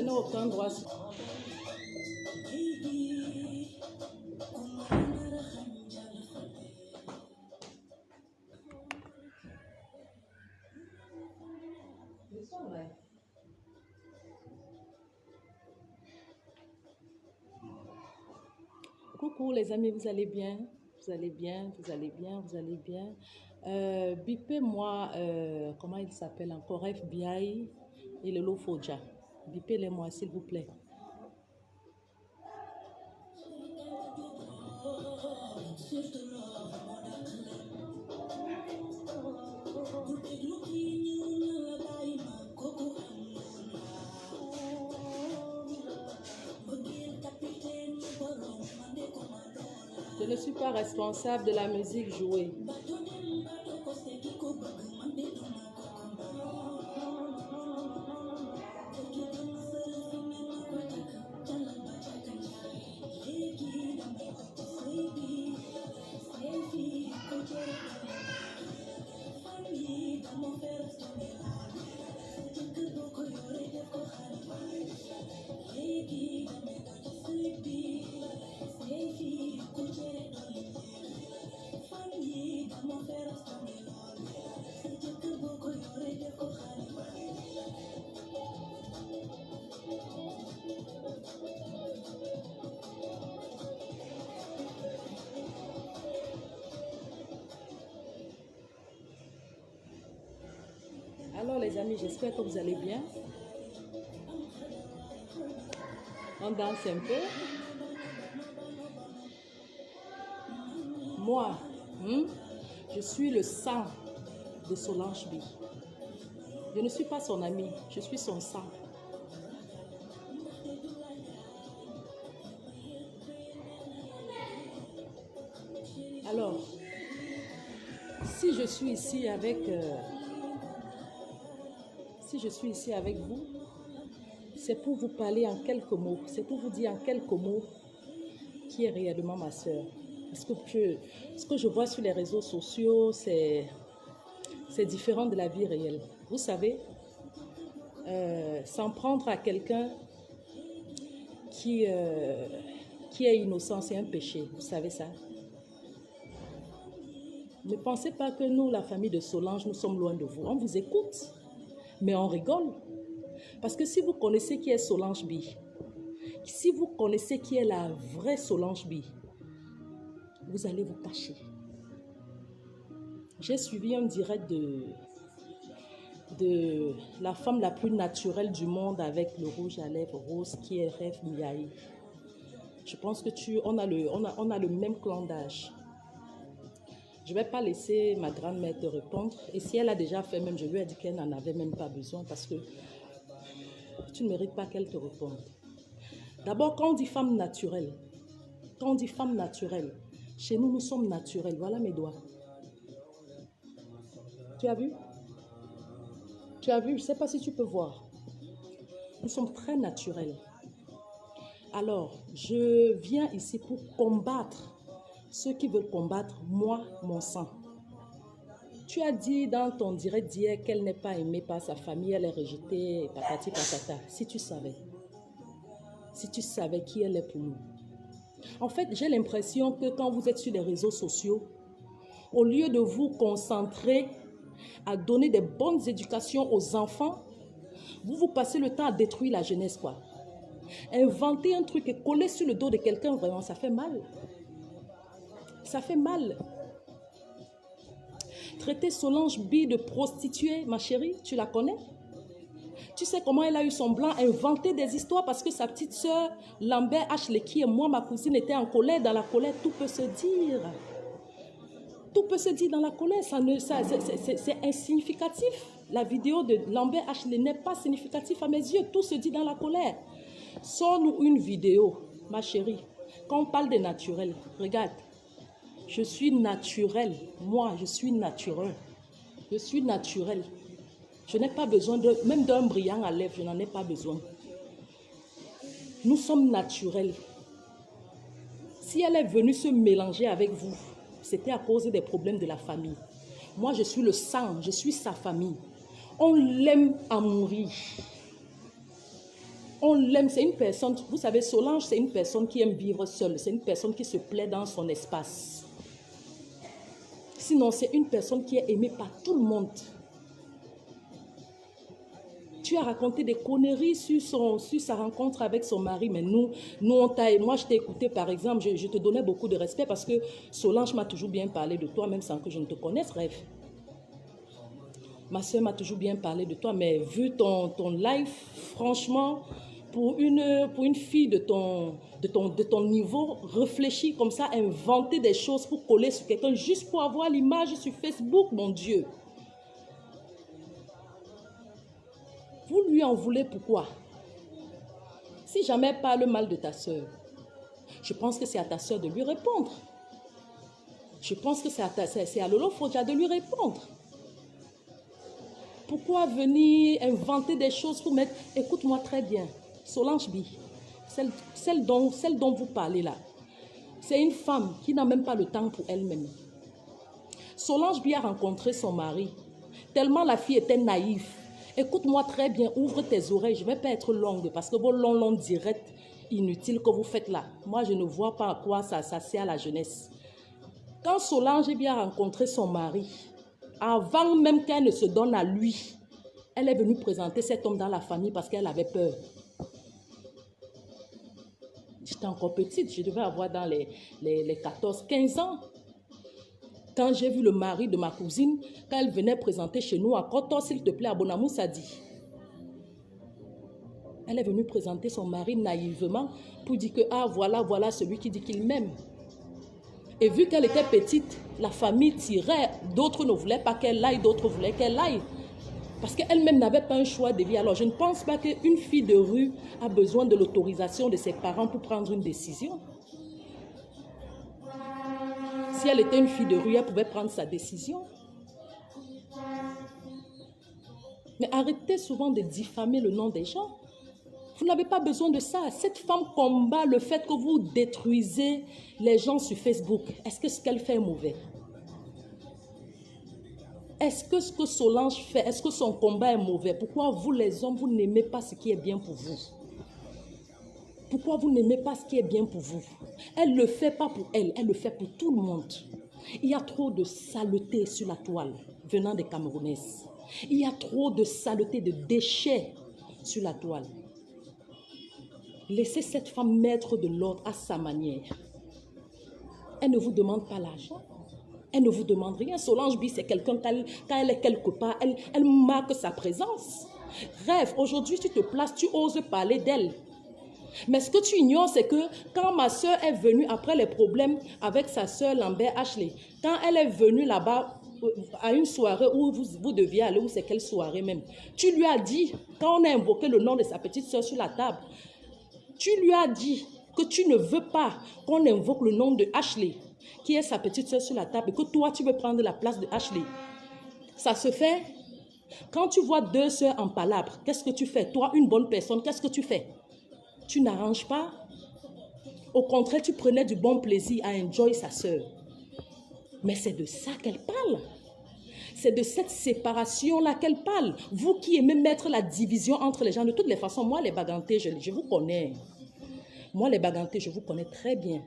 n'ai aucun droit. Coucou les amis, vous allez bien? Vous allez bien? Vous allez bien? Vous allez bien? Bipez-moi, comment il s'appelle encore? FBI et le Lofoja. Bipez-les-moi, s'il vous plaît. Je ne suis pas responsable de la musique jouée. Alors les amis, j'espère que vous allez bien. On danse un peu. Moi, je suis le sang de Solange B. Je ne suis pas son ami, je suis son sang. Alors, si je suis ici avec vous, c'est pour vous parler en quelques mots, c'est pour vous dire en quelques mots qui est réellement ma soeur. Parce que ce que je vois sur les réseaux sociaux, c'est différent de la vie réelle. Vous savez, s'en prendre à quelqu'un qui est innocent, c'est un péché. Vous savez ça? Ne pensez pas que nous, la famille de Solange, nous sommes loin de vous. On vous écoute, mais on rigole. Parce que si vous connaissez qui est Solange B, si vous connaissez qui est la vraie Solange B, vous allez vous cacher. J'ai suivi un direct de la femme la plus naturelle du monde avec le rouge à lèvres rose qui est Rêve Miaï. Je pense que on a le même clan d'âge. Je ne vais pas laisser ma grand-mère te répondre. Et si elle a déjà fait même, je lui ai dit qu'elle n'en avait même pas besoin parce que tu ne mérites pas qu'elle te réponde. D'abord, quand on dit femme naturelle, chez nous, nous sommes naturels. Voilà mes doigts. Tu as vu? Tu as vu? Je ne sais pas si tu peux voir. Nous sommes très naturels. Alors, je viens ici pour combattre ceux qui veulent combattre moi, mon sang. Tu as dit dans ton direct d'hier qu'elle n'est pas aimée par sa famille, elle est rejetée, patati patata. Si tu savais qui elle est pour nous. En fait, j'ai l'impression que quand vous êtes sur les réseaux sociaux, au lieu de vous concentrer à donner des bonnes éducations aux enfants, vous passez le temps à détruire la jeunesse, quoi. Inventer un truc et coller sur le dos de quelqu'un, vraiment, ça fait mal. Ça fait mal. Traiter Solange B de prostituée, ma chérie, tu la connais? Tu sais comment elle a eu son blanc, inventer des histoires parce que sa petite soeur, Lambert Ashley, qui est moi, ma cousine, était en colère. Dans la colère, tout peut se dire. Tout peut se dire dans la colère. C'est insignificatif. La vidéo de Lambert Ashley n'est pas significative à mes yeux. Tout se dit dans la colère. Sors-nous une vidéo, ma chérie. Quand on parle de naturel, regarde. Je suis naturel. Moi, je suis naturel. Je suis naturel. Je n'ai pas besoin même d'un brillant à lèvres. Je n'en ai pas besoin. Nous sommes naturels. Si elle est venue se mélanger avec vous, c'était à cause des problèmes de la famille. Moi, je suis le sang. Je suis sa famille. On l'aime à mourir. On l'aime, c'est une personne, vous savez, Solange, c'est une personne qui aime vivre seule. C'est une personne qui se plaît dans son espace. Sinon, c'est une personne qui est aimée par tout le monde. Tu as raconté des conneries sur sa rencontre avec son mari, mais moi je t'ai écouté par exemple, je te donnais beaucoup de respect parce que Solange m'a toujours bien parlé de toi, même sans que je ne te connaisse, rêve. Ma soeur m'a toujours bien parlé de toi, mais vu ton live, franchement, pour une fille de ton niveau, réfléchir comme ça, inventer des choses pour coller sur quelqu'un, juste pour avoir l'image sur Facebook, mon Dieu. Vous lui en voulez pourquoi? Si jamais elle parle mal de ta soeur, je pense que c'est à ta soeur de lui répondre. Je pense que c'est à Lolo Fodja de lui répondre. Pourquoi venir inventer des choses pour mettre... Écoute-moi très bien, Solange Bi, celle dont vous parlez là, c'est une femme qui n'a même pas le temps pour elle-même. Solange Bi a rencontré son mari, tellement la fille était naïve. Écoute-moi très bien, ouvre tes oreilles, je ne vais pas être longue parce que vos longs directs inutiles que vous faites là, moi je ne vois pas à quoi ça sert à la jeunesse. Quand Solange Bi a rencontré son mari, avant même qu'elle ne se donne à lui, elle est venue présenter cet homme dans la famille parce qu'elle avait peur. J'étais encore petite, je devais avoir dans les 14-15 ans. Quand j'ai vu le mari de ma cousine, quand elle venait présenter chez nous à Koto, s'il te plaît, à Bonamou Sadi. Elle est venue présenter son mari naïvement pour dire que, ah, voilà celui qui dit qu'il m'aime. Et vu qu'elle était petite, la famille tirait, d'autres ne voulaient pas qu'elle aille, d'autres voulaient qu'elle aille. Parce qu'elle-même n'avait pas un choix de vie. Alors, je ne pense pas qu'une fille de rue a besoin de l'autorisation de ses parents pour prendre une décision. Si elle était une fille de rue, elle pouvait prendre sa décision. Mais arrêtez souvent de diffamer le nom des gens. Vous n'avez pas besoin de ça. Cette femme combat le fait que vous détruisez les gens sur Facebook. Est-ce que ce qu'elle fait est mauvais? Est-ce que ce que Solange fait, est-ce que son combat est mauvais? Pourquoi vous les hommes, vous n'aimez pas ce qui est bien pour vous? Pourquoi vous n'aimez pas ce qui est bien pour vous? Elle ne le fait pas pour elle, elle le fait pour tout le monde. Il y a trop de saleté sur la toile venant des Camerounaises. Il y a trop de saleté, de déchets sur la toile. Laissez cette femme mettre de l'ordre à sa manière. Elle ne vous demande pas l'argent. Elle ne vous demande rien. Solange Bi, c'est quelqu'un, quand elle est quelque part, elle marque sa présence. Rêve, aujourd'hui tu te places, tu oses parler d'elle. Mais ce que tu ignores, c'est que quand ma soeur est venue après les problèmes avec sa soeur Lambert Ashley, quand elle est venue là-bas à une soirée où vous deviez aller, ou c'est quelle soirée même, tu lui as dit, quand on a invoqué le nom de sa petite soeur sur la table, tu lui as dit que tu ne veux pas qu'on invoque le nom de Ashley, qui est sa petite soeur sur la table, et que toi, tu veux prendre la place de Ashley. Ça se fait. Quand tu vois deux soeurs en palabre, qu'est-ce que tu fais? Toi, une bonne personne, qu'est-ce que tu fais? Tu n'arranges pas. Au contraire, tu prenais du bon plaisir à enjoy sa soeur. Mais c'est de ça qu'elle parle. C'est de cette séparation-là qu'elle parle. Vous qui aimez mettre la division entre les gens, de toutes les façons, moi, les bagantés, je vous connais. Moi, les bagantés, je vous connais très bien.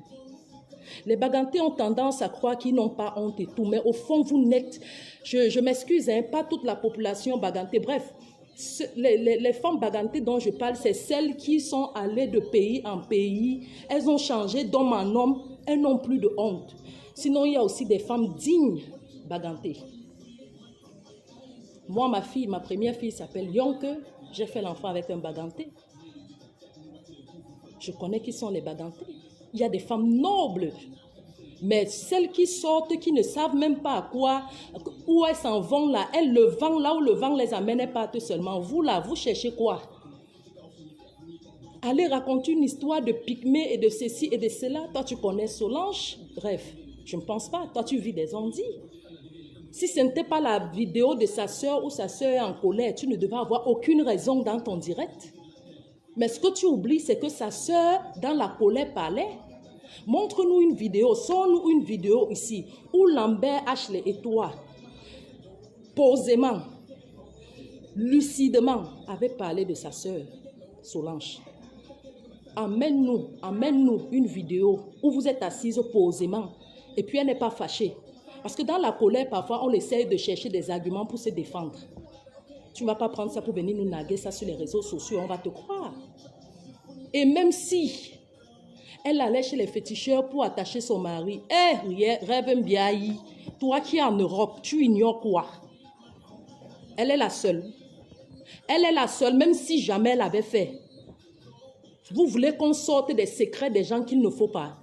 Les bagantés ont tendance à croire qu'ils n'ont pas honte et tout, mais au fond, vous n'êtes... Je m'excuse, hein, pas toute la population bagantée. Bref, les femmes bagantées dont je parle, c'est celles qui sont allées de pays en pays. Elles ont changé d'homme en homme. Elles n'ont plus de honte. Sinon, il y a aussi des femmes dignes bagantées. Moi, ma première fille s'appelle Yonke. J'ai fait l'enfant avec un baganté. Je connais qui sont les bagantés. Il y a des femmes nobles. Mais celles qui sortent, qui ne savent même pas à quoi, où elles s'en vont là, elles le vent là où le vent les amène, elles partent seulement. Vous là, vous cherchez quoi? Allez raconter une histoire de pygmée et de ceci et de cela. Toi, tu connais Solange? Bref, je ne pense pas. Toi, tu vis des ondits. Si ce n'était pas la vidéo de sa soeur ou sa soeur est en colère, tu ne devais avoir aucune raison dans ton direct. Mais ce que tu oublies, c'est que sa soeur, dans la colère, parlait. Montre-nous une vidéo, sors-nous une vidéo ici, où Lambert Ashley et toi, posément, lucidement, avaient parlé de sa soeur. Solange. Amène-nous une vidéo où vous êtes assise posément et puis elle n'est pas fâchée. Parce que dans la colère, parfois, on essaie de chercher des arguments pour se défendre. Tu ne vas pas prendre ça pour venir nous naguer ça sur les réseaux sociaux, on va te croire. Et même si elle allait chez les féticheurs pour attacher son mari, rêve bien, toi qui es en Europe, tu ignores quoi? Elle est la seule. Elle est la seule, même si jamais elle avait fait. Vous voulez qu'on sorte des secrets des gens qu'il ne faut pas.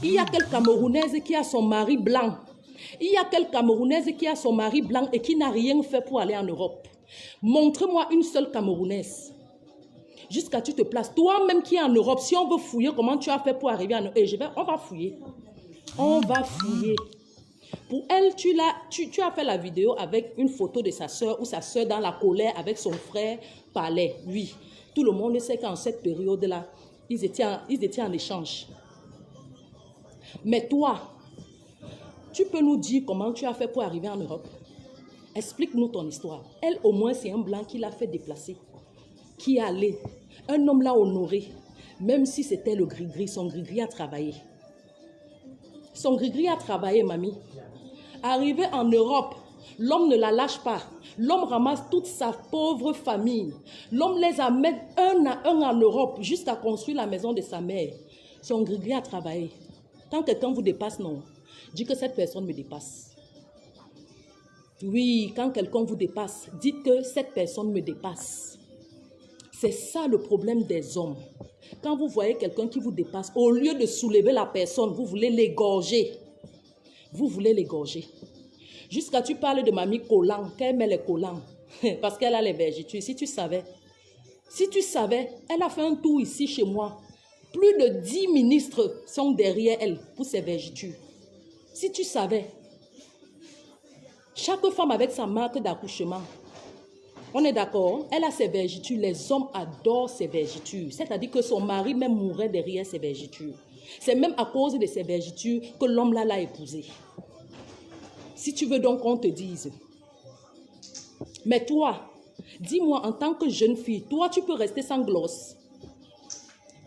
Il y a quelle Camerounaise qui a son mari blanc? Il y a quelle Camerounaise qui a son mari blanc et qui n'a rien fait pour aller en Europe? Montre-moi une seule Camerounaise. Jusqu'à tu te places. Toi-même qui es en Europe, si on veut fouiller, comment tu as fait pour arriver en Europe? On va fouiller. On va fouiller. Pour elle, tu as fait la vidéo avec une photo de sa soeur ou sa soeur dans la colère avec son frère parlait. Oui. Tout le monde sait qu'en cette période-là, ils étaient en échange. Mais toi, tu peux nous dire comment tu as fait pour arriver en Europe? Explique-nous ton histoire. Elle, au moins, c'est un blanc qui l'a fait déplacer. Qui est allé. Un homme l'a honoré. Même si c'était le gris-gris, son gris-gris a travaillé. Son gris-gris a travaillé, mamie. Arrivé en Europe, l'homme ne la lâche pas. L'homme ramasse toute sa pauvre famille. L'homme les amène un à un en Europe jusqu'à construire la maison de sa mère. Son gris-gris a travaillé. Quand quelqu'un vous dépasse, non. Dites que cette personne me dépasse. Oui, quand quelqu'un vous dépasse, dites que cette personne me dépasse. C'est ça le problème des hommes. Quand vous voyez quelqu'un qui vous dépasse, au lieu de soulever la personne, vous voulez l'égorger. Vous voulez l'égorger. Jusqu'à tu parles de mamie collant, qu'elle met les collants. Parce qu'elle a les vergetures. Si tu savais, elle a fait un tour ici chez moi. Plus de 10 ministres sont derrière elle pour ses vergetures. Si tu savais, chaque femme avec sa marque d'accouchement. On est d'accord? Elle a ses vergetures. Les hommes adorent ses vergetures. C'est-à-dire que son mari même mourrait derrière ses vergetures. C'est même à cause de ses vergetures que l'homme là l'a épousée. Si tu veux donc qu'on te dise. Mais toi, dis-moi en tant que jeune fille, toi tu peux rester sans gloss.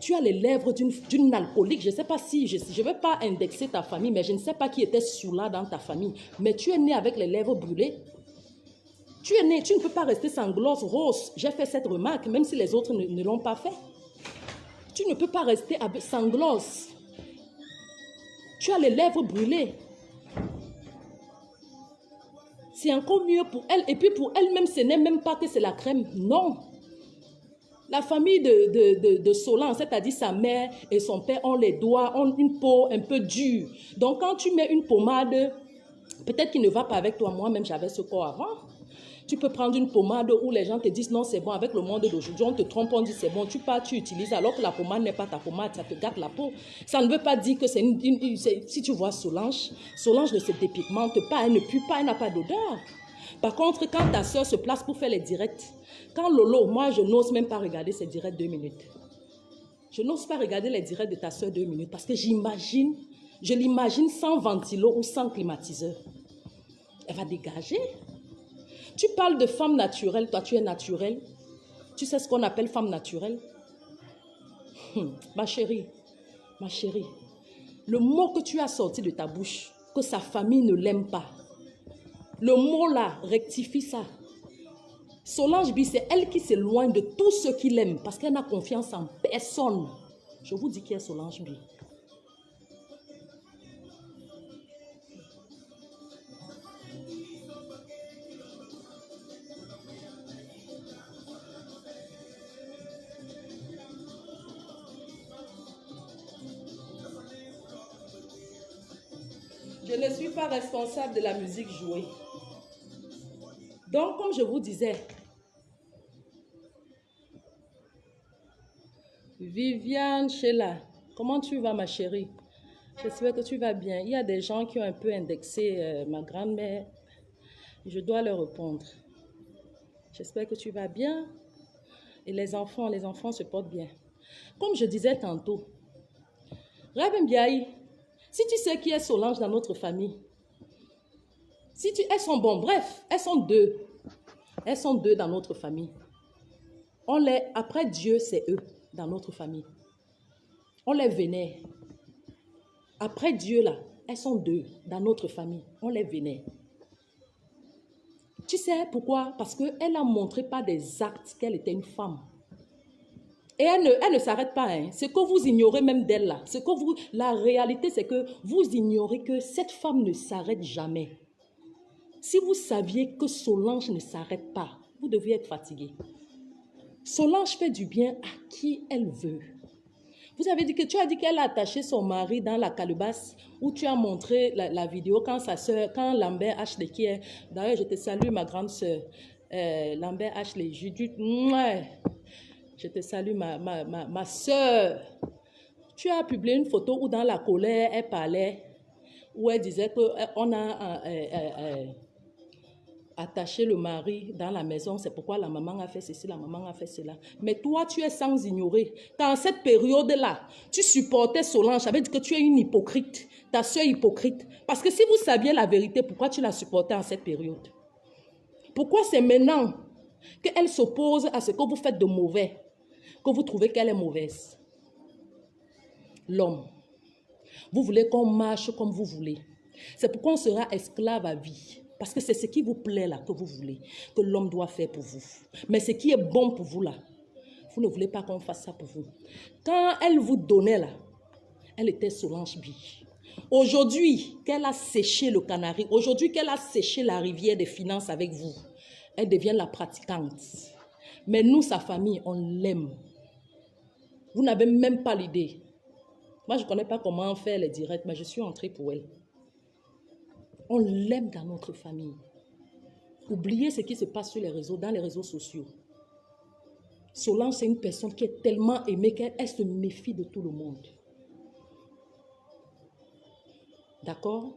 Tu as les lèvres d'une alcoolique. Je ne sais pas si, je ne vais pas indexer ta famille, mais je ne sais pas qui était sous-là dans ta famille. Mais tu es né avec les lèvres brûlées. Tu es né, tu ne peux pas rester sans gloss rose. J'ai fait cette remarque, même si les autres ne l'ont pas fait. Tu ne peux pas rester sans gloss. Tu as les lèvres brûlées. C'est encore mieux pour elle. Et puis pour elle-même, ce n'est même pas que c'est la crème. Non. La famille de Solange, c'est-à-dire sa mère et son père, ont les doigts, ont une peau un peu dure. Donc quand tu mets une pommade, peut-être qu'il ne va pas avec toi. Moi-même, j'avais ce corps avant. Tu peux prendre une pommade où les gens te disent non, c'est bon. Avec le monde d'aujourd'hui, on te trompe, on dit c'est bon. Tu pars, tu utilises, alors que la pommade n'est pas ta pommade, ça te gâte la peau. Ça ne veut pas dire que c'est si tu vois Solange ne se dépigmente pas, elle ne pue pas, elle n'a pas d'odeur. Par contre, quand ta soeur se place pour faire les directs, quand Lolo, moi je n'ose même pas regarder ses directs 2 minutes. Je n'ose pas regarder les directs de ta soeur 2 minutes parce que je l'imagine sans ventilo ou sans climatiseur. Elle va dégager. Tu parles de femme naturelle, toi tu es naturelle. Tu sais ce qu'on appelle femme naturelle? Ma chérie, le mot que tu as sorti de ta bouche, que sa famille ne l'aime pas, le mot là, rectifie ça. Solange B, c'est elle qui s'éloigne de tous ceux qui l'aiment parce qu'elle n'a confiance en personne. Je vous dis qui est Solange B. Je ne suis pas responsable de la musique jouée. Donc, comme je vous disais, Viviane Sheila, comment tu vas ma chérie? J'espère que tu vas bien. Il y a des gens qui ont un peu indexé ma grand-mère. Je dois leur répondre. J'espère que tu vas bien. Et les enfants se portent bien. Comme je disais tantôt, Rêve Mbiaye, si tu sais qui est Solange dans notre famille, elles sont bon, bref, elles sont deux. Elles sont deux dans notre famille. Après Dieu, c'est eux dans notre famille. On les vénère. Après Dieu, là, elles sont deux dans notre famille. On les vénère. Tu sais pourquoi? Parce qu'elle a montré par des actes qu'elle était une femme. Et elle ne s'arrête pas. Hein. Ce que vous ignorez même d'elle là, la réalité, c'est que vous ignorez que cette femme ne s'arrête jamais. Si vous saviez que Solange ne s'arrête pas, vous deviez être fatigué. Solange fait du bien à qui elle veut. Tu as dit qu'elle a attaché son mari dans la calebasse où tu as montré la vidéo quand sa soeur, quand Lambert Ashley, qui est, d'ailleurs je te salue ma grande soeur, Lambert Ashley, Judith, je te salue ma soeur. Tu as publié une photo où dans la colère, elle parlait, où elle disait qu'on a attaché le mari dans la maison, c'est pourquoi la maman a fait ceci, la maman a fait cela. Mais toi, tu es sans ignorer. Dans cette période-là, tu supportais Solange, ça veut dire que tu es une hypocrite, ta soeur hypocrite. Parce que si vous saviez la vérité, pourquoi tu la supportais en cette période? Pourquoi c'est maintenant qu'elle s'oppose à ce que vous faites de mauvais, que vous trouvez qu'elle est mauvaise? L'homme. Vous voulez qu'on marche comme vous voulez. C'est pourquoi on sera esclave à vie. Parce que c'est ce qui vous plaît là, que vous voulez, que l'homme doit faire pour vous. Mais ce qui est bon pour vous là, vous ne voulez pas qu'on fasse ça pour vous. Quand elle vous donnait là, elle était Solange Bi. Aujourd'hui, qu'elle a séché le Canari, aujourd'hui qu'elle a séché la rivière des finances avec vous, elle devient la pratiquante. Mais nous, sa famille, on l'aime. Vous n'avez même pas l'idée. Moi, je ne connais pas comment faire les directs, mais je suis entrée pour elle. On l'aime dans notre famille. Oubliez ce qui se passe sur les réseaux, dans les réseaux sociaux. Solange, c'est une personne qui est tellement aimée qu'elle se méfie de tout le monde. D'accord?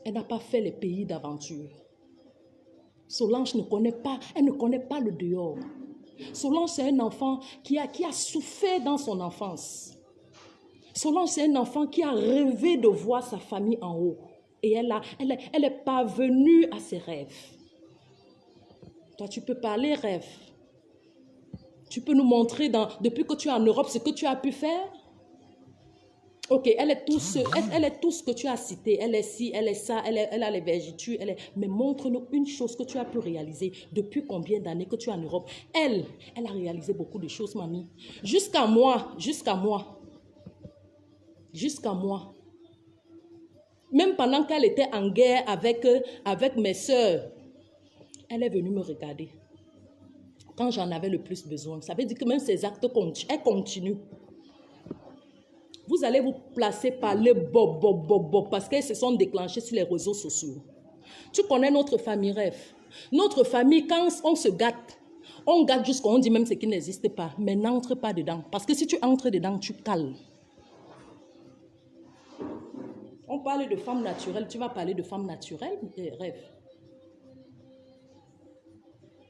Elle n'a pas fait les pays d'aventure. Solange ne connaît pas, elle ne connaît pas le dehors. Solange, c'est un enfant qui a souffert dans son enfance. Solange, c'est un enfant qui a rêvé de voir sa famille en haut. Et elle est parvenue à ses rêves. Toi, tu peux parler rêve. Tu peux nous montrer, depuis que tu es en Europe, ce que tu as pu faire? Ok, elle est tout ce que tu as cité. Elle est ci, elle est ça, elle a les vergetures. Mais montre-nous une chose que tu as pu réaliser depuis combien d'années que tu es en Europe. Elle a réalisé beaucoup de choses, mamie. Jusqu'à moi. Même pendant qu'elle était en guerre avec mes soeurs, elle est venue me regarder. Quand j'en avais le plus besoin. Ça veut dire que même ces actes, elle continue. Vous allez vous placer par les bob, parce qu'elles se sont déclenchées sur les réseaux sociaux. Tu connais notre famille rêve. Notre famille, quand on se gâte, on gâte jusqu'à on dit même ce qui n'existe pas. Mais n'entre pas dedans. Parce que si tu entres dedans, tu cales. On parle de femmes naturelles, tu vas parler de femmes naturelles, rêve.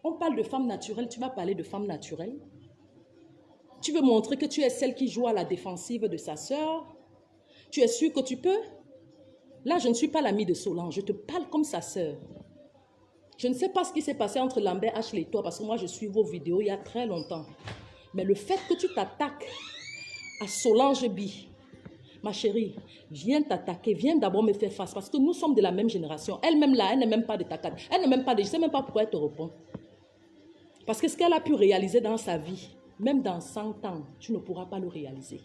On parle de femmes naturelles, tu vas parler de femmes naturelles. Tu veux montrer que tu es celle qui joue à la défensive de sa sœur. Tu es sûr que tu peux? Là, je ne suis pas l'amie de Solange, je te parle comme sa sœur. Je ne sais pas ce qui s'est passé entre Lambert, Ashley et toi, parce que moi, je suis vos vidéos il y a très longtemps. Mais le fait que tu t'attaques à Solange Bi, ma chérie, viens t'attaquer, viens d'abord me faire face, parce que nous sommes de la même génération. Elle-même là, elle n'est même pas de ta carte. Elle n'est même pas de... Je ne sais même pas pourquoi elle te répond. Parce que ce qu'elle a pu réaliser dans sa vie, même dans 100 ans, tu ne pourras pas le réaliser.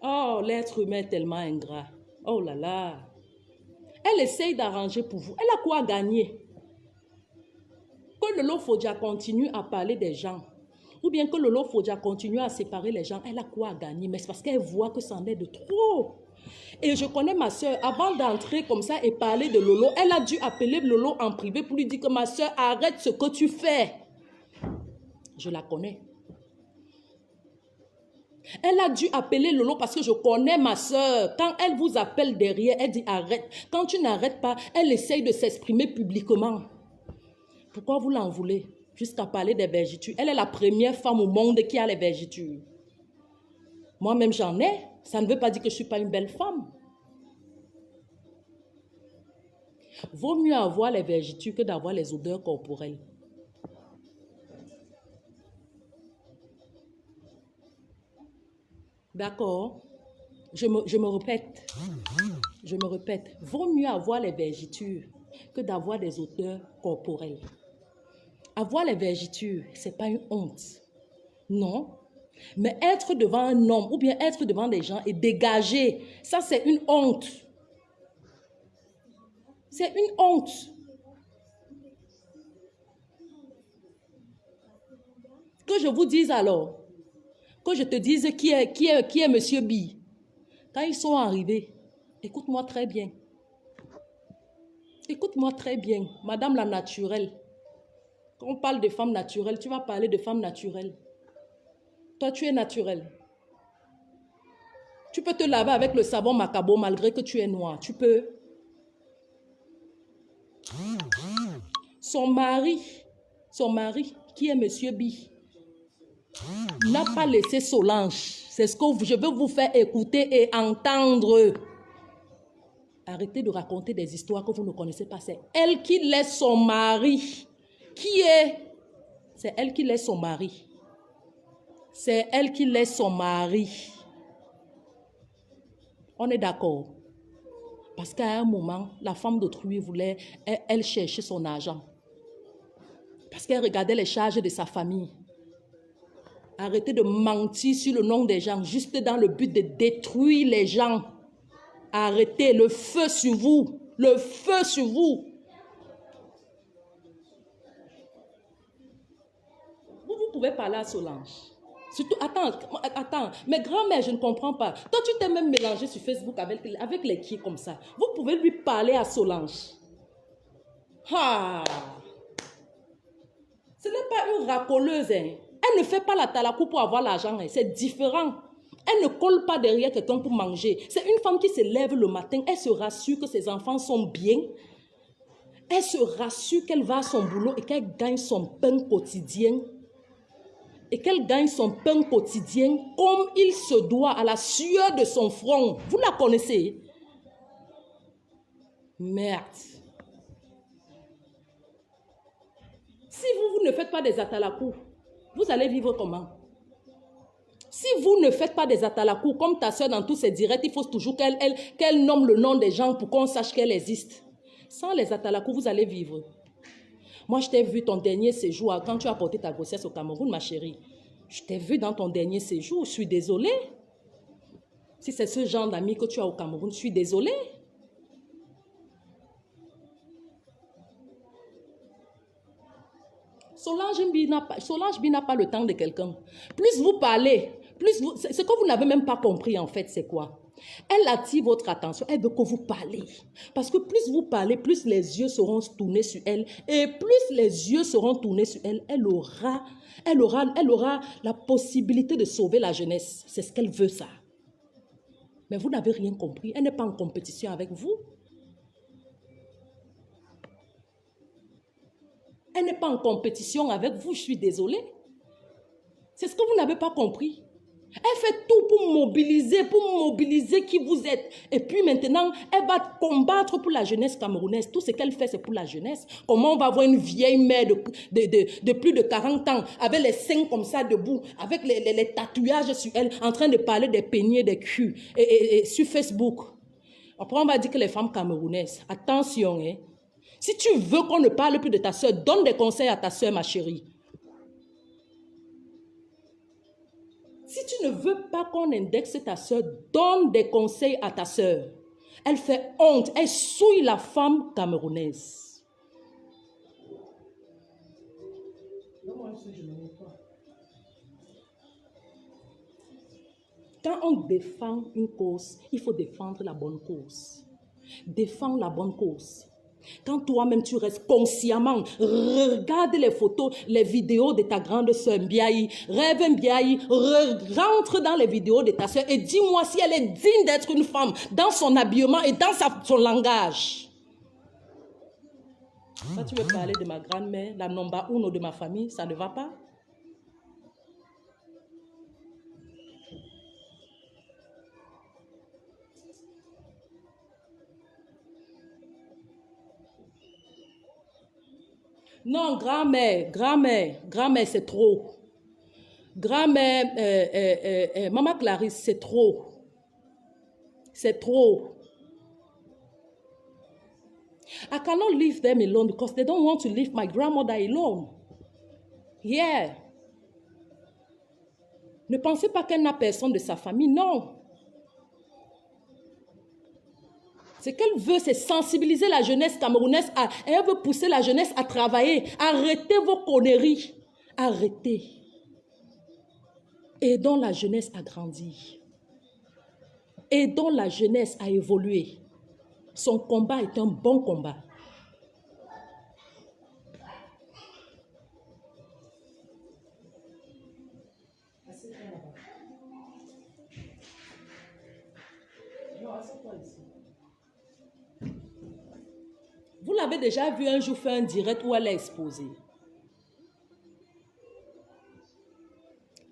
Oh, l'être humain est tellement ingrat. Oh là là. Elle essaye d'arranger pour vous. Elle a quoi gagner? Que Lolo Fodia continue à parler des gens, ou bien que Lolo Fodia continue à séparer les gens, elle a quoi gagner? Mais c'est parce qu'elle voit que c'en est de trop. Et je connais ma soeur, avant d'entrer comme ça et parler de Lolo, elle a dû appeler Lolo en privé pour lui dire que ma soeur, arrête ce que tu fais. Je la connais. Elle a dû appeler Lolo parce que je connais ma soeur. Quand elle vous appelle derrière, elle dit arrête. Quand tu n'arrêtes pas, elle essaye de s'exprimer publiquement. Pourquoi vous l'en voulez? Jusqu'à parler des vergitures. Elle est la première femme au monde qui a les vergitures. Moi-même j'en ai. Ça ne veut pas dire que je ne suis pas une belle femme. Vaut mieux avoir les vergitures que d'avoir les odeurs corporelles. D'accord? Je me répète. Je me répète. Vaut mieux avoir les vergitures que d'avoir des odeurs corporelles. Avoir les vergitures, ce n'est pas une honte. Non. Mais être devant un homme ou bien être devant des gens et dégager, ça c'est une honte. C'est une honte. Que je vous dise alors, que je te dise qui est Monsieur B. Quand ils sont arrivés, écoute-moi très bien. Écoute-moi très bien, Madame la naturelle. Quand on parle de femmes naturelles, tu vas parler de femmes naturelles. Toi, tu es naturelle. Tu peux te laver avec le savon Macabo malgré que tu es noir. Tu peux. Son mari, qui est Monsieur B, n'a pas laissé Solange. C'est ce que je veux vous faire écouter et entendre. Arrêtez de raconter des histoires que vous ne connaissez pas. C'est elle qui laisse son mari. C'est elle qui laisse son mari. C'est elle qui laisse son mari. On est d'accord. Parce qu'à un moment, la femme d'autrui voulait, elle cherchait son argent. Parce qu'elle regardait les charges de sa famille. Arrêtez de mentir sur le nom des gens, juste dans le but de détruire les gens. Arrêtez, le feu sur vous. Le feu sur vous. Vous pouvez parler à Solange. Surtout, attends, mais grand-mère, je ne comprends pas. Toi, tu t'es même mélangé sur Facebook avec les qui comme ça. Vous pouvez lui parler à Solange. Ah! Ce n'est pas une racoleuse, hein. Elle ne fait pas la talakou pour avoir l'argent, hein. C'est différent. Elle ne colle pas derrière quelqu'un pour manger. C'est une femme qui se lève le matin, elle se rassure que ses enfants sont bien. Elle se rassure qu'elle va à son boulot et qu'elle gagne son pain quotidien. Et qu'elle gagne son pain quotidien comme il se doit à la sueur de son front. Vous la connaissez? Merde. Si vous ne faites pas des atalakou, vous allez vivre comment? Si vous ne faites pas des atalakou, comme ta soeur dans tous ses directs, il faut toujours qu'elle nomme le nom des gens pour qu'on sache qu'elle existe. Sans les atalakou, vous allez vivre. Moi, je t'ai vu ton dernier séjour, quand tu as porté ta grossesse au Cameroun, ma chérie. Je t'ai vu dans ton dernier séjour, je suis désolée. Si c'est ce genre d'amis que tu as au Cameroun, je suis désolée. Solange B n'a pas le temps de quelqu'un. Plus vous parlez, ce que vous n'avez même pas compris en fait, c'est quoi? Elle attire votre attention, elle veut que vous parlez. Parce que plus vous parlez, plus les yeux seront tournés sur elle. Et plus les yeux seront tournés sur elle, elle aura la possibilité de sauver la jeunesse. C'est ce qu'elle veut, ça. Mais vous n'avez rien compris. Elle n'est pas en compétition avec vous. Elle n'est pas en compétition avec vous, je suis désolée. C'est ce que vous n'avez pas compris. Elle fait tout pour mobiliser qui vous êtes. Et puis maintenant, elle va combattre pour la jeunesse camerounaise. Tout ce qu'elle fait, c'est pour la jeunesse. Comment on va voir une vieille mère de plus de 40 ans, avec les seins comme ça debout, avec les tatouages sur elle, en train de parler des peignets, des culs, et sur Facebook. Après, on va dire que les femmes camerounaises, attention, hein. Si tu veux qu'on ne parle plus de ta soeur, donne des conseils à ta soeur, ma chérie. Si tu ne veux pas qu'on indexe ta soeur, donne des conseils à ta soeur. Elle fait honte, elle souille la femme camerounaise. Quand on défend une cause, il faut défendre la bonne cause. Défends la bonne cause. Quand toi-même tu restes consciemment, regarde les photos, les vidéos de ta grande soeur Mbiaye, rêve Mbiaye, rentre dans les vidéos de ta soeur et dis-moi si elle est digne d'être une femme dans son habillement et dans son langage. Quand tu veux parler de ma grand-mère, la number uno de ma famille, ça ne va pas? Non, grand-mère, c'est trop. Grand-mère, Maman Clarisse, c'est trop. C'est trop. I cannot leave them alone because they don't want to leave my grandmother alone. Yeah. Ne pensez pas qu'elle n'a personne de sa famille, non. Ce qu'elle veut, c'est sensibiliser la jeunesse camerounaise. Elle veut pousser la jeunesse à travailler. Arrêtez vos conneries. Arrêtez. Aidons la jeunesse à grandir. Aidons la jeunesse à évoluer. Son combat est un bon combat. Vous l'avez déjà vu un jour faire un direct où elle est exposée.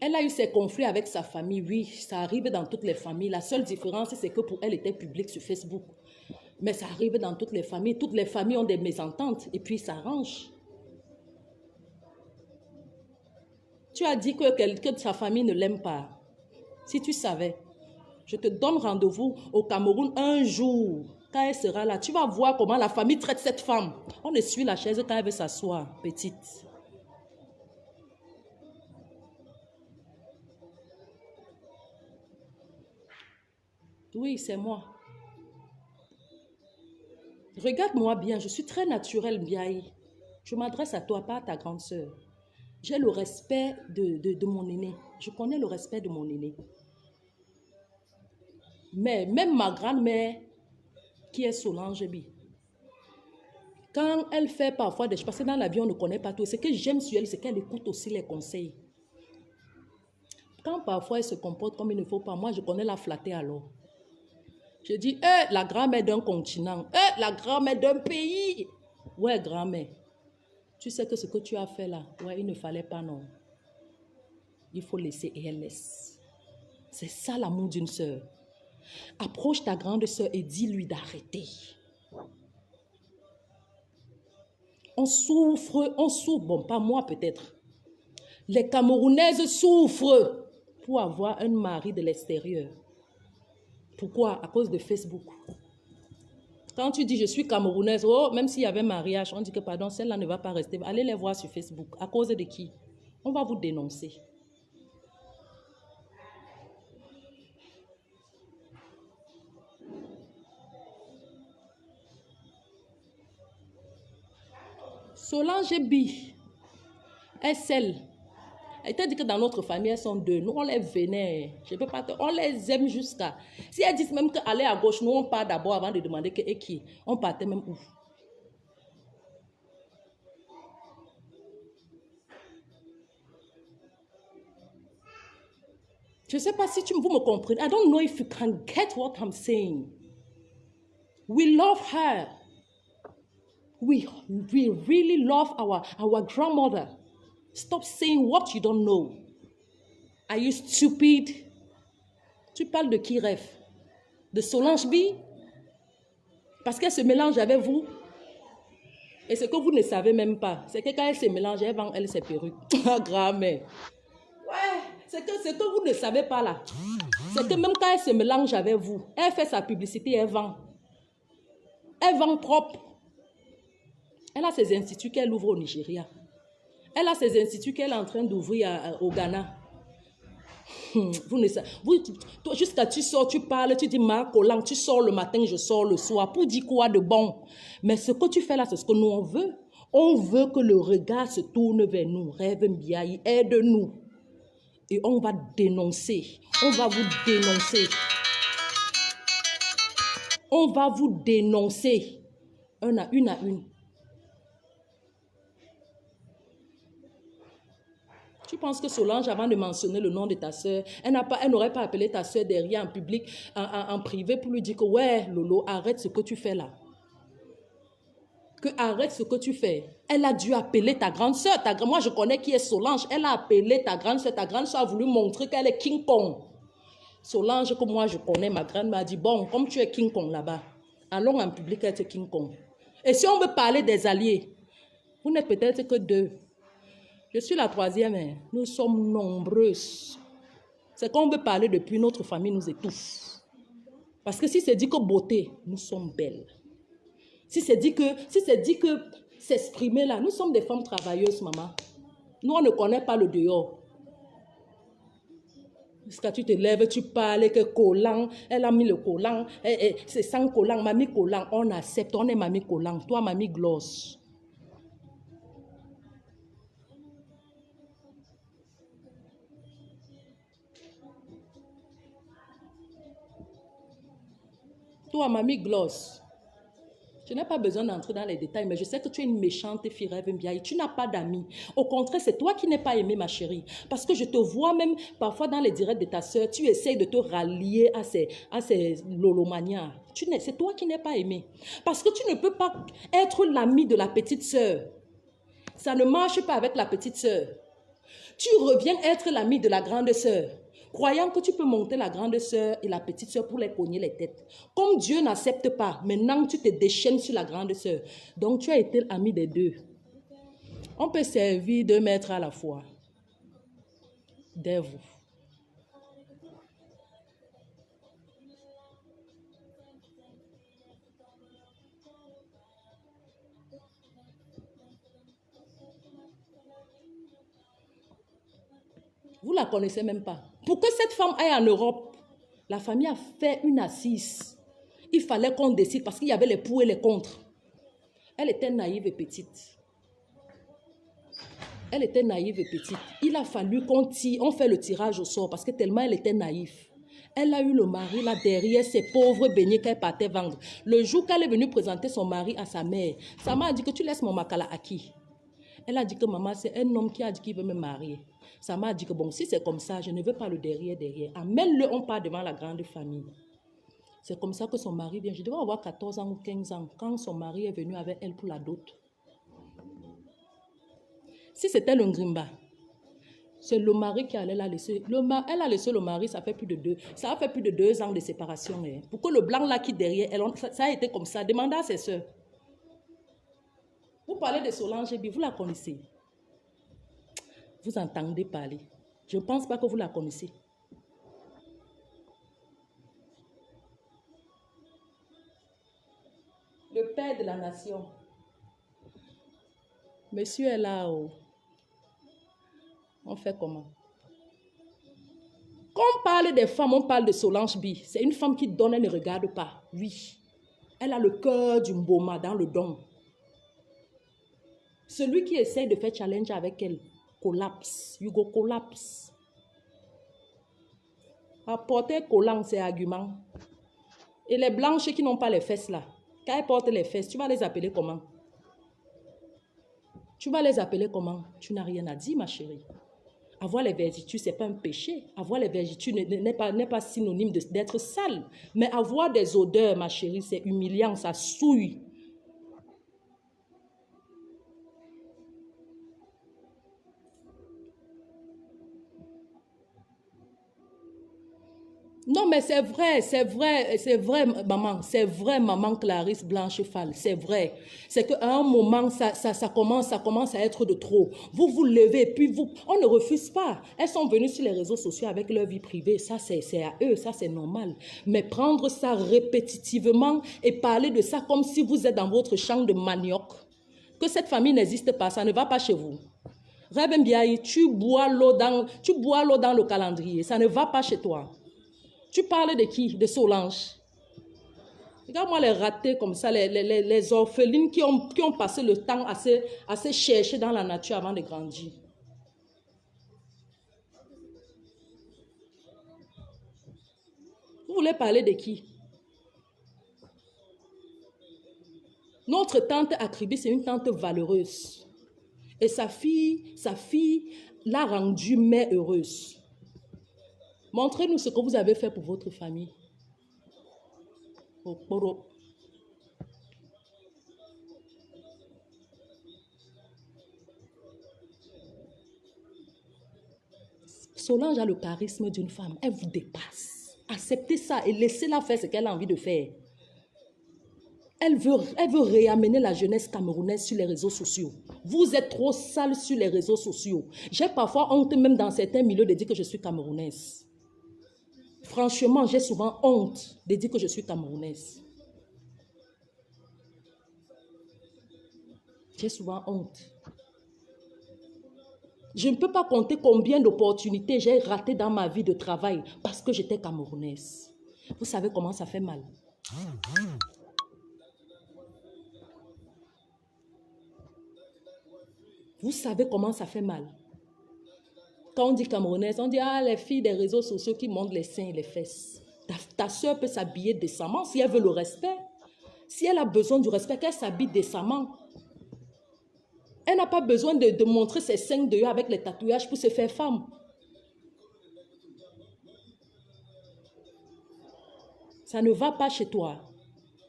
Elle a eu ses conflits avec sa famille, oui, ça arrive dans toutes les familles. La seule différence, c'est que pour elle était publique sur Facebook. Mais ça arrive dans toutes les familles. Toutes les familles ont des mésententes et puis ça s'arrange. Tu as dit que sa famille ne l'aime pas. Si tu savais, je te donne rendez-vous au Cameroun un jour. Quand elle sera là, tu vas voir comment la famille traite cette femme. On essuie la chaise quand elle veut s'asseoir, petite. Oui, c'est moi. Regarde-moi bien, je suis très naturelle, Mbiaye. Je m'adresse à toi, pas à ta grande sœur. J'ai le respect de mon aîné. Je connais le respect de mon aîné. Mais même ma grand-mère, qui est Solange Bi, quand elle fait parfois des choses, parce que dans la vie, on ne connaît pas tout. Ce que j'aime sur elle, c'est qu'elle écoute aussi les conseils. Quand parfois elle se comporte comme il ne faut pas, moi, je connais la flatter alors. Je dis, la grand-mère d'un continent, la grand-mère d'un pays. Ouais, grand-mère, tu sais que ce que tu as fait là, ouais, il ne fallait pas, non. Il faut laisser et elle laisse. C'est ça l'amour d'une sœur. Approche ta grande sœur et dis-lui d'arrêter. On souffre, bon, pas moi peut-être. Les Camerounaises souffrent pour avoir un mari de l'extérieur. Pourquoi? À cause de Facebook. Quand tu dis je suis Camerounaise, oh, même s'il y avait mariage, on dit que pardon, celle-là ne va pas rester. Allez les voir sur Facebook. À cause de qui? On va vous dénoncer. Solange Bi est celle. Elle t'a dit que dans notre famille, elles sont deux. Nous, on les vénère. Je peux pas on les aime jusqu'à... Si elles disent même qu'aller à gauche, nous, on part d'abord avant de demander que et qui. On partait même où? Je ne sais pas si vous me comprenez. I don't know if you can get what I'm saying. We love her. We really love our grandmother. Stop saying what you don't know. Are you stupid? Tu parles de qui, rêve? De Solange Bi? Parce qu'elle se mélange avec vous. Et ce que vous ne savez même pas, c'est que quand elle se mélange, elle vend elle ses perruques. Grand-mère. Ouais, c'est que ce que vous ne savez pas là, c'est que même quand elle se mélange avec vous, elle fait sa publicité, elle vend. Elle vend propre. Elle a ses instituts qu'elle ouvre au Nigeria. Elle a ses instituts qu'elle est en train d'ouvrir au Ghana. Vous ne savez, toi, jusqu'à tu sors, tu parles, tu dis Marc Olan, tu sors le matin, je sors le soir. Pour dire quoi de bon? Mais ce que tu fais là, c'est ce que nous on veut. On veut que le regard se tourne vers nous. Rêve Mbiaye, aide-nous. Et on va dénoncer. On va vous dénoncer. On va vous dénoncer. Une à une. Tu penses que Solange, avant de mentionner le nom de ta soeur, elle n'aurait pas appelé ta soeur derrière en public, en privé, pour lui dire que ouais, Lolo, arrête ce que tu fais là. Que arrête ce que tu fais. Elle a dû appeler ta grande soeur. Moi, je connais qui est Solange. Elle a appelé ta grande soeur. Ta grande soeur a voulu montrer qu'elle est King Kong. Solange, que moi je connais, ma grande m'a dit, bon, comme tu es King Kong là-bas, allons en public être King Kong. Et si on veut parler des alliés, vous n'êtes peut-être que 2. Je suis la 3e, hein. Nous sommes nombreuses. C'est qu'on veut parler depuis, notre famille nous étouffe. Parce que si c'est dit que beauté, nous sommes belles. Si c'est dit que s'exprimer là, nous sommes des femmes travailleuses, maman. Nous, on ne connaît pas le dehors. Jusqu'à tu te lèves, tu parles que collant, elle a mis le collant, c'est sans collant, mamie collant, on accepte, on est mamie collant, toi mamie gloss. Toi mamie gloss. Je n'ai pas besoin d'entrer dans les détails, mais je sais que tu es une méchante fille rêve bien. Tu n'as pas d'amis. Au contraire, c'est toi qui n'es pas aimée, ma chérie. Parce que je te vois même parfois dans les directs de ta soeur, tu essayes de te rallier à ces lolomanias. C'est toi qui n'es pas aimée. Parce que tu ne peux pas être l'ami de la petite soeur. Ça ne marche pas avec la petite soeur. Tu reviens être l'ami de la grande soeur, croyant que tu peux monter la grande soeur et la petite soeur pour les cogner les têtes. Comme Dieu n'accepte pas, maintenant tu te déchaînes sur la grande soeur. Donc tu as été l'ami des 2. On peut servir 2 maîtres à la fois. Dès vous. Vous ne la connaissez même pas. Pour que cette femme aille en Europe, la famille a fait une assise. Il fallait qu'on décide parce qu'il y avait les pour et les contre. Elle était naïve et petite. Elle était naïve et petite. Il a fallu on fait le tirage au sort parce que tellement elle était naïve. Elle a eu le mari là derrière ses pauvres beignets qu'elle partait vendre. Le jour qu'elle est venue présenter son mari à sa mère a dit que tu laisses mon makala à qui? Elle a dit que maman, c'est un homme qui a dit qu'il veut me marier. Sama a dit que bon, si c'est comme ça, je ne veux pas le derrière. Amène-le, on part devant la grande famille. C'est comme ça que son mari vient. Je devais avoir 14 ans ou 15 ans quand son mari est venu avec elle pour la dot. Si c'était le Ngrimba, c'est le mari qui allait la laisser. Elle a laissé le mari, ça a fait plus de 2 ans de séparation. Hein. Pourquoi le blanc là qui derrière elle, ça a été comme ça. Demandez à ses soeurs. Vous parlez de Solange Bi, vous la connaissez. Vous entendez parler. Je ne pense pas que vous la connaissez. Le père de la nation. Monsieur est là. Oh. On fait comment? Quand on parle des femmes, on parle de Solange Bi. C'est une femme qui donne, elle ne regarde pas. Oui. Elle a le cœur du Mboma dans le don. Celui qui essaye de faire challenge avec elle, collapse. You go collapse. Apporter collant ses arguments. Et les blanches qui n'ont pas les fesses là, quand elles portent les fesses, tu vas les appeler comment? Tu vas les appeler comment? Tu n'as rien à dire, ma chérie. Avoir les vergetures, ce n'est pas un péché. Avoir les vergetures n'est pas synonyme d'être sale. Mais avoir des odeurs, ma chérie, c'est humiliant, ça souille. Non, mais c'est vrai, maman Clarisse Blanchefal, c'est vrai. C'est qu'à un moment, ça commence à être de trop. Vous vous levez, puis on ne refuse pas. Elles sont venues sur les réseaux sociaux avec leur vie privée, ça c'est à eux, ça c'est normal. Mais prendre ça répétitivement et parler de ça comme si vous êtes dans votre champ de manioc, que cette famille n'existe pas, ça ne va pas chez vous. Reben Biaï, tu bois l'eau dans le calendrier, ça ne va pas chez toi. Tu parles de qui? De Solange. Regarde-moi les ratés comme ça, les orphelines qui ont passé le temps à se chercher dans la nature avant de grandir. Vous voulez parler de qui? Notre tante Akribi, c'est une tante valeureuse. Et sa fille l'a rendue mère heureuse. Montrez-nous ce que vous avez fait pour votre famille. Okporo. Solange a le charisme d'une femme. Elle vous dépasse. Acceptez ça et laissez-la faire ce qu'elle a envie de faire. Elle veut réamener la jeunesse camerounaise sur les réseaux sociaux. Vous êtes trop sale sur les réseaux sociaux. J'ai parfois honte, même dans certains milieux, de dire que je suis camerounaise. Franchement, j'ai souvent honte de dire que je suis camerounaise. J'ai souvent honte. Je ne peux pas compter combien d'opportunités j'ai ratées dans ma vie de travail parce que j'étais camerounaise. Vous savez comment ça fait mal. Vous savez comment ça fait mal. Quand on dit camerounaise, on dit ah, les filles des réseaux sociaux qui montrent les seins et les fesses. Ta soeur peut s'habiller décemment si elle veut le respect. Si elle a besoin du respect, qu'elle s'habille décemment. Elle n'a pas besoin de montrer ses seins dehors avec les tatouages pour se faire femme. Ça ne va pas chez toi.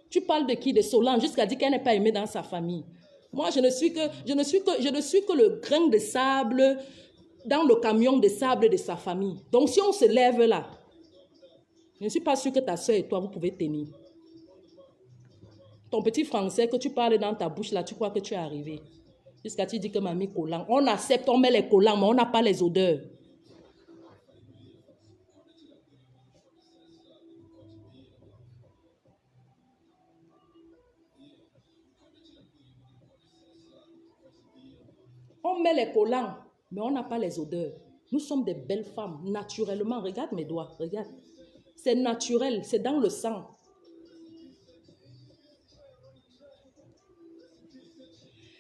Tu parles de qui? De Solange, jusqu'à dire qu'elle n'est pas aimée dans sa famille. Moi, je ne suis que le grain de sable dans le camion de sable de sa famille. Donc, si on se lève là, je ne suis pas sûre que ta soeur et toi, vous pouvez tenir. Ton petit français que tu parles dans ta bouche là, tu crois que tu es arrivé. Jusqu'à tu dis que mamie collant. On accepte, on met les collants, mais on n'a pas les odeurs. On met les collants, mais on n'a pas les odeurs. Nous sommes des belles femmes, naturellement. Regarde mes doigts, regarde. C'est naturel, c'est dans le sang.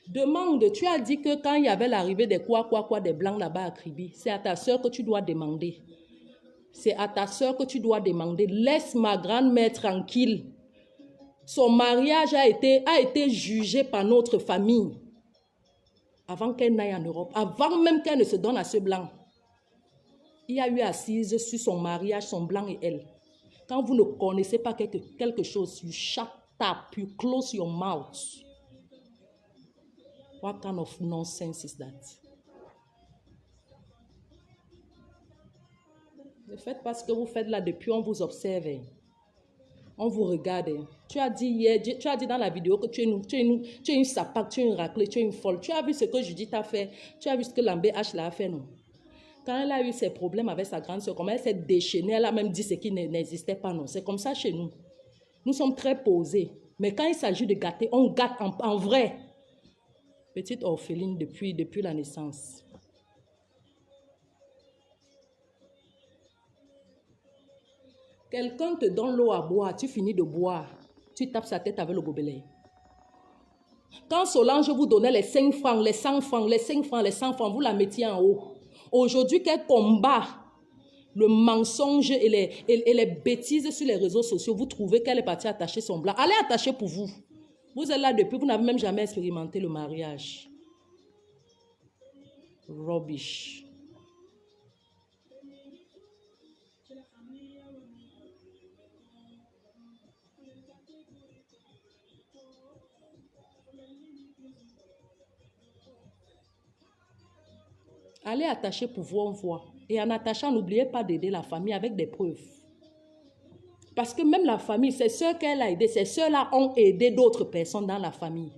Demande, tu as dit que quand il y avait l'arrivée des des blancs là-bas à Kribi, c'est à ta soeur que tu dois demander. C'est à ta soeur que tu dois demander. Laisse ma grand-mère tranquille. Son mariage a été jugé par notre famille. Avant qu'elle n'aille en Europe, avant même qu'elle ne se donne à ce blanc. Il y a eu assise sur son mariage, son blanc et elle. Quand vous ne connaissez pas quelque chose, you shut up, you close your mouth. What kind of nonsense is that? Ne faites pas ce que vous faites là depuis, on vous observe. On vous regarde. Tu as dit hier, tu as dit dans la vidéo que tu es une sapaque, tu es une raclée, tu es une folle. Tu as vu ce que Judith a fait. Tu as vu ce que Lambé H l'a fait, non? Quand elle a eu ses problèmes avec sa grande soeur, comment elle s'est déchaînée, elle a même dit ce qui n'existait pas, non? C'est comme ça chez nous. Nous sommes très posés. Mais quand il s'agit de gâter, on gâte en vrai. Petite orpheline depuis la naissance. Quelqu'un te donne l'eau à boire, tu finis de boire, tu tapes sa tête avec le gobelet. Quand Solange vous donnait les 5 francs, les 100 francs, les 5 francs, les 100 francs, vous la mettiez en haut. Aujourd'hui qu'elle combat le mensonge et les bêtises sur les réseaux sociaux, vous trouvez qu'elle est partie attacher son blanc. Allez attacher pour vous. Vous êtes là depuis, vous n'avez même jamais expérimenté le mariage. Rubbish. Allez attacher pour vous, on voit. Et en attachant, n'oubliez pas d'aider la famille avec des preuves. Parce que même la famille, ces soeurs qu'elle a aidées, ces soeurs-là ont aidé d'autres personnes dans la famille.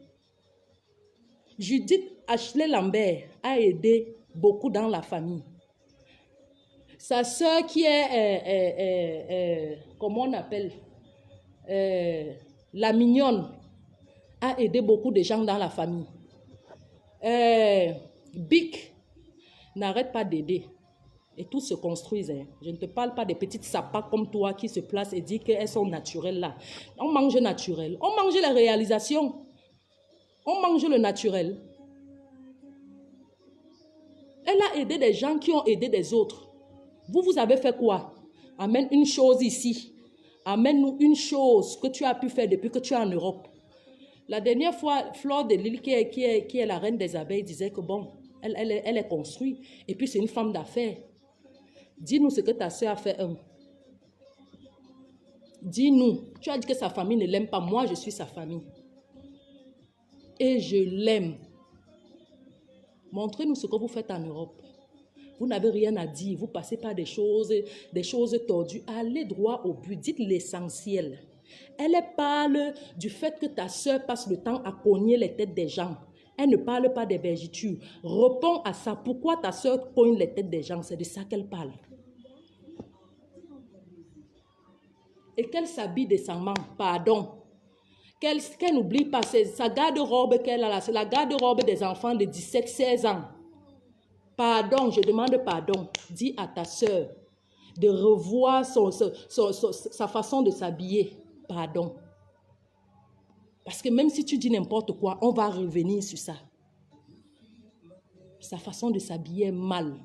Judith Ashley Lambert a aidé beaucoup dans la famille. Sa soeur qui est, comment on appelle, la mignonne, a aidé beaucoup de gens dans la famille. Bic n'arrête pas d'aider. Et tout se construise. Hein. Je ne te parle pas des petites sapas comme toi qui se placent et disent qu'elles sont naturelles là. On mange naturel. On mange les réalisations. On mange le naturel. Elle a aidé des gens qui ont aidé des autres. Vous avez fait quoi? Amène une chose ici. Amène-nous une chose que tu as pu faire depuis que tu es en Europe. La dernière fois, Flore de Lille, qui est la reine des abeilles, disait que bon, elle est construite. Et puis c'est une femme d'affaires. Dis-nous ce que ta soeur a fait. Dis-nous. Tu as dit que sa famille ne l'aime pas. Moi, je suis sa famille. Et je l'aime. Montrez-nous ce que vous faites en Europe. Vous n'avez rien à dire. Vous passez par des choses tordues. Allez droit au but. Dites l'essentiel. Elle parle du fait que ta soeur passe le temps à cogner les têtes des gens. Elle ne parle pas des vergitures. Réponds à ça. Pourquoi ta soeur cogne les têtes des gens? C'est de ça qu'elle parle. Et qu'elle s'habille décemment. Pardon. Qu'elle n'oublie pas sa garde-robe qu'elle a là. C'est la garde-robe des enfants de 17-16 ans. Pardon, je demande pardon. Dis à ta soeur de revoir sa façon de s'habiller. Pardon. Parce que même si tu dis n'importe quoi, on va revenir sur ça. Sa façon de s'habiller est mal.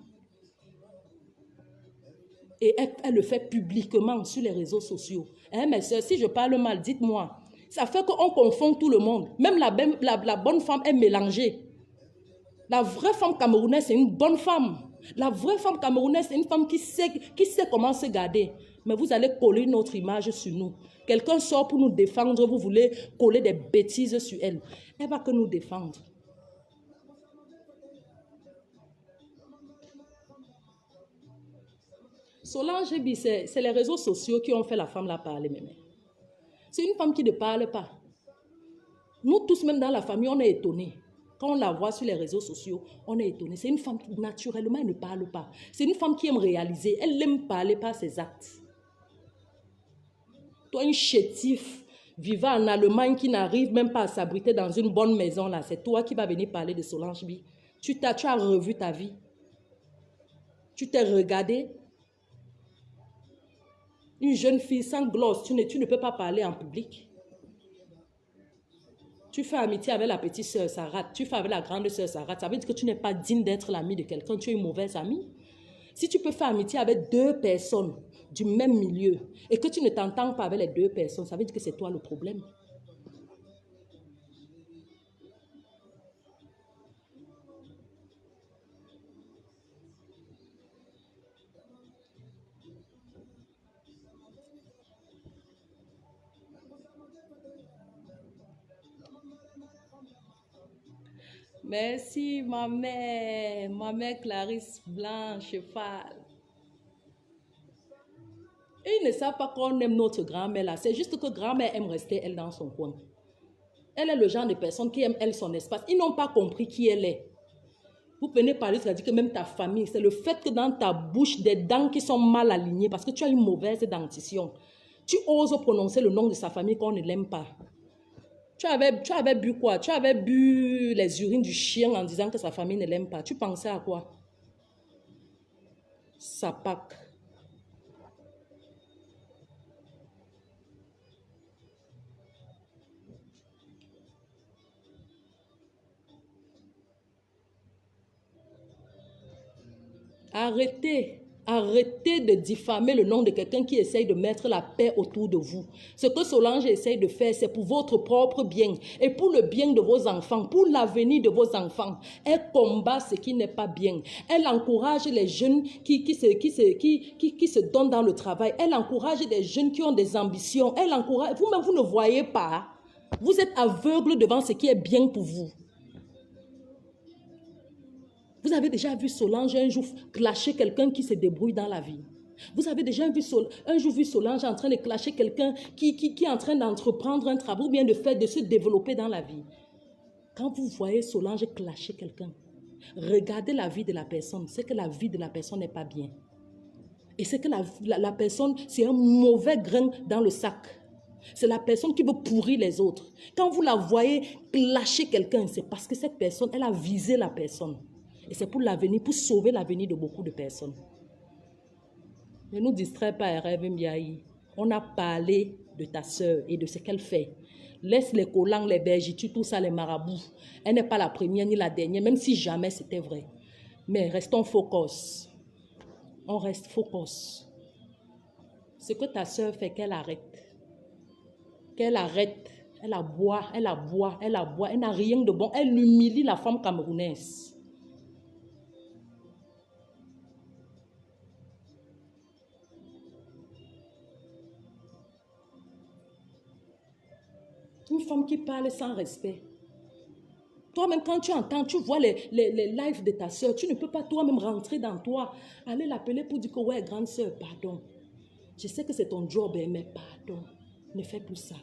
Et elle le fait publiquement sur les réseaux sociaux. Hein, mes soeurs, si je parle mal, dites-moi. Ça fait qu'on confond tout le monde. Même la bonne femme est mélangée. La vraie femme camerounaise, c'est une bonne femme. La vraie femme camerounaise, c'est une femme qui sait comment se garder. Mais vous allez coller une autre image sur nous. Quelqu'un sort pour nous défendre, vous voulez coller des bêtises sur elle. Elle va que nous défendre. Solange Ebi, c'est les réseaux sociaux qui ont fait la femme la parler. Même. C'est une femme qui ne parle pas. Nous tous, même dans la famille, on est étonnés. Quand on la voit sur les réseaux sociaux, on est étonné. C'est une femme qui, naturellement, elle ne parle pas. C'est une femme qui aime réaliser. Elle aime parler par ses actes. Toi, une chétif vivant en Allemagne qui n'arrive même pas à s'abriter dans une bonne maison, là, c'est toi qui vas venir parler de Solange Bi. Tu as revu ta vie. Tu t'es regardé. Une jeune fille sans gloss, tu ne peux pas parler en public. Tu fais amitié avec la petite sœur, ça rate. Tu fais avec la grande sœur, ça rate. Ça veut dire que tu n'es pas digne d'être l'ami de quelqu'un. Tu es une mauvaise amie. Si tu peux faire amitié avec deux personnes du même milieu et que tu ne t'entends pas avec les deux personnes, ça veut dire que c'est toi le problème. Merci, ma mère Clarisse Blanche, cheval. Et ils ne savent pas qu'on aime notre grand-mère là. C'est juste que grand-mère aime rester, elle, dans son coin. Elle est le genre de personne qui aime, elle, son espace. Ils n'ont pas compris qui elle est. Vous venez parler, ça dit que même ta famille, c'est le fait que dans ta bouche, des dents qui sont mal alignées, parce que tu as une mauvaise dentition. Tu oses prononcer le nom de sa famille qu'on ne l'aime pas. Tu avais bu quoi? Tu avais bu les urines du chien en disant que sa famille ne l'aime pas. Tu pensais à quoi? Sapac. Arrêtez de diffamer le nom de quelqu'un qui essaye de mettre la paix autour de vous. Ce que Solange essaye de faire, c'est pour votre propre bien et pour le bien de vos enfants, pour l'avenir de vos enfants. Elle combat ce qui n'est pas bien. Elle encourage les jeunes qui se donnent dans le travail. Elle encourage des jeunes qui ont des ambitions. Elle encourage, vous-même, vous ne voyez pas. Vous êtes aveugle devant ce qui est bien pour vous. Vous avez déjà vu Solange un jour clasher quelqu'un qui se débrouille dans la vie. Vous avez déjà un jour vu Solange en train de clasher quelqu'un qui est en train d'entreprendre un travail ou bien de se développer dans la vie. Quand vous voyez Solange clasher quelqu'un, regardez la vie de la personne. C'est que la vie de la personne n'est pas bien. Et c'est que la personne, c'est un mauvais grain dans le sac. C'est la personne qui veut pourrir les autres. Quand vous la voyez clasher quelqu'un, c'est parce que cette personne, elle a visé la personne. Et c'est pour l'avenir, pour sauver l'avenir de beaucoup de personnes. Ne nous distrais pas, Rêve Mbiaï. On a parlé de ta soeur et de ce qu'elle fait. Laisse les collants, les bergitures, tout ça, les marabouts. Elle n'est pas la première ni la dernière, même si jamais c'était vrai. Mais restons focus. On reste focus. Ce que ta soeur fait, qu'elle arrête. Qu'elle arrête. Elle aboie, elle aboie, elle aboie. Elle n'a rien de bon. Elle humilie la femme camerounaise. Une femme qui parle sans respect. Toi-même, quand tu entends, tu vois les lives de ta soeur, tu ne peux pas toi-même rentrer dans toi, aller l'appeler pour dire que ouais, grande soeur, pardon. Je sais que c'est ton job, mais pardon. Ne fais plus ça.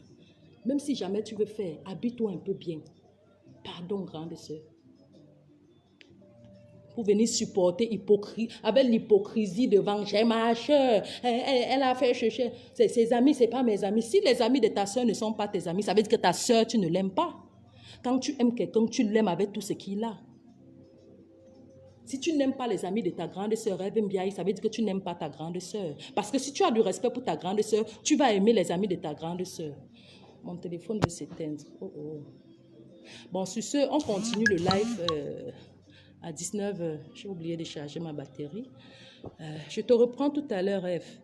Même si jamais tu veux faire, habille-toi un peu bien. Pardon, grande soeur. Pour venir supporter avec l'hypocrisie devant j'ai ma soeur, elle a fait chercher. Ses amis, ce n'est pas mes amis. Si les amis de ta soeur ne sont pas tes amis, ça veut dire que ta soeur, tu ne l'aimes pas. Quand tu aimes quelqu'un, tu l'aimes avec tout ce qu'il a. Si tu n'aimes pas les amis de ta grande soeur, ça veut dire que tu n'aimes pas ta grande soeur. Parce que si tu as du respect pour ta grande soeur, tu vas aimer les amis de ta grande soeur. Mon téléphone veut s'éteindre. Oh, oh. Bon, sur ce, on continue le live à 19h. J'ai oublié de charger ma batterie. Je te reprends tout à l'heure, F.